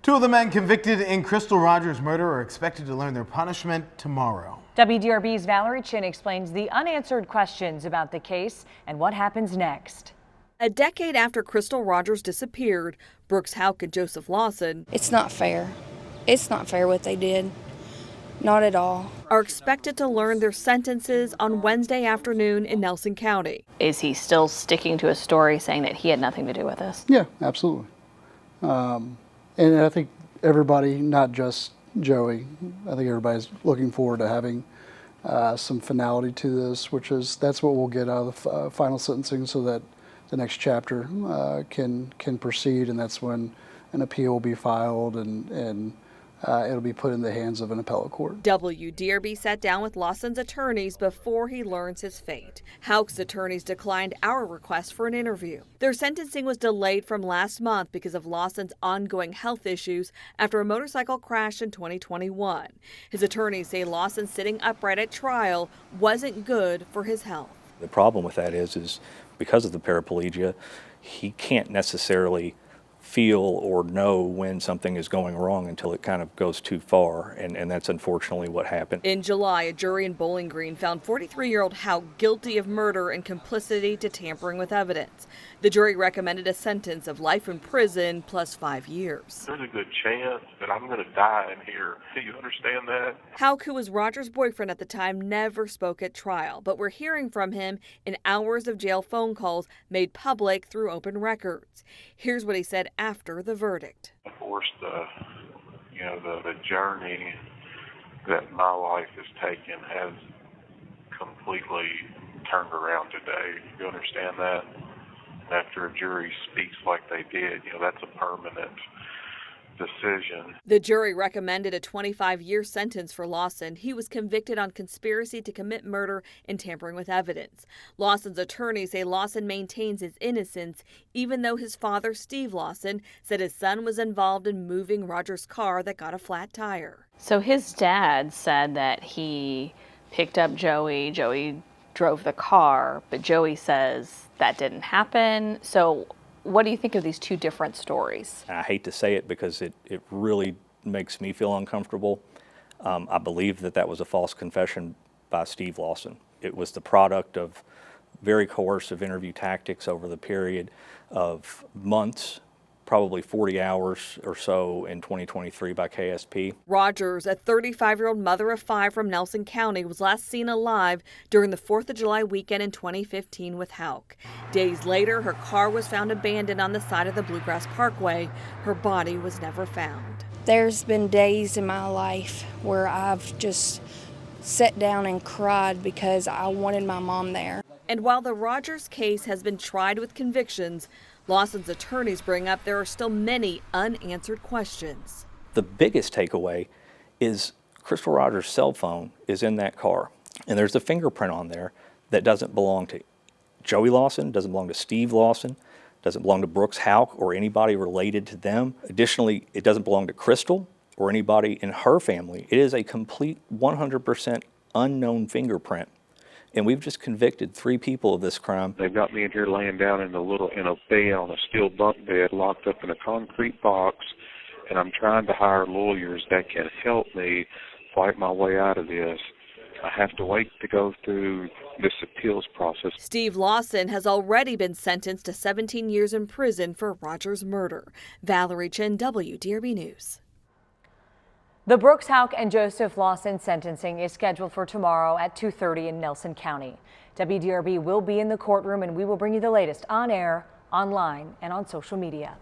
Two of the men convicted in Crystal Rogers' murder are expected to learn their punishment tomorrow. WDRB's Valerie Chin explains the unanswered questions about the case and what happens next. A decade after Crystal Rogers disappeared, Brooks Houck and Joseph Lawson, it's not fair. It's not fair what they did. Not at all. Are expected to learn their sentences on Wednesday afternoon in Nelson County. Is he still sticking to his story, saying that he had nothing to do with this? Yeah, absolutely. And I think everybody, not just Joey, I think everybody's looking forward to having some finality to this, that's what we'll get out of the final sentencing, so that the next chapter can proceed, and that's when an appeal will be filed and it'll be put in the hands of an appellate court. WDRB sat down with Lawson's attorneys before he learns his fate. Houck's attorneys declined our request for an interview. Their sentencing was delayed from last month because of Lawson's ongoing health issues after a motorcycle crash in 2021. His attorneys say Lawson sitting upright at trial wasn't good for his health. The problem with that is because of the paraplegia, he can't necessarily feel or know when something is going wrong until it kind of goes too far, and that's unfortunately what happened. In July, a jury in Bowling Green found 43-year-old Houck guilty of murder and complicity to tampering with evidence. The jury recommended a sentence of life in prison plus 5 years. There's a good chance that I'm going to die in here. Do you understand that? Houck, who was Rogers' boyfriend at the time, never spoke at trial, but we're hearing from him in hours of jail phone calls made public through open records. Here's what he said after the verdict. Of course, the journey that my life has taken has completely turned around today. You understand that? After a jury speaks like they did, that's a permanent decision. The jury recommended a 25-year sentence for Lawson. He was convicted on conspiracy to commit murder and tampering with evidence. Lawson's attorneys say Lawson maintains his innocence, even though his father, Steve Lawson, said his son was involved in moving Rogers' car that got a flat tire. So his dad said that he picked up Joey. Joey drove the car, but Joey says that didn't happen. So what do you think of these two different stories? I hate to say it because it really makes me feel uncomfortable. I believe that was a false confession by Steve Lawson. It was the product of very coercive interview tactics over the period of months, probably 40 hours or so in 2023 by KSP. Rogers, a 35-year-old mother of 5 from Nelson County, was last seen alive during the 4th of July weekend in 2015 with Houck. Days later, her car was found abandoned on the side of the Bluegrass Parkway. Her body was never found. There's been days in my life where I've just sat down and cried because I wanted my mom there. And while the Rogers case has been tried with convictions, Lawson's attorneys bring up there are still many unanswered questions. The biggest takeaway is Crystal Rogers' cell phone is in that car, and there's a fingerprint on there that doesn't belong to Joey Lawson, doesn't belong to Steve Lawson, doesn't belong to Brooks Houck or anybody related to them. Additionally, it doesn't belong to Crystal or anybody in her family. It is a complete 100% unknown fingerprint. And we've just convicted 3 people of this crime. They've got me in here laying down in a bed on a steel bunk bed, locked up in a concrete box, and I'm trying to hire lawyers that can help me fight my way out of this. I have to wait to go through this appeals process. Steve Lawson has already been sentenced to 17 years in prison for Rogers' murder. Valerie Chin, WDRB News. The Brooks Houck and Joseph Lawson sentencing is scheduled for tomorrow at 2:30 in Nelson County. WDRB will be in the courtroom, and we will bring you the latest on air, online, and on social media.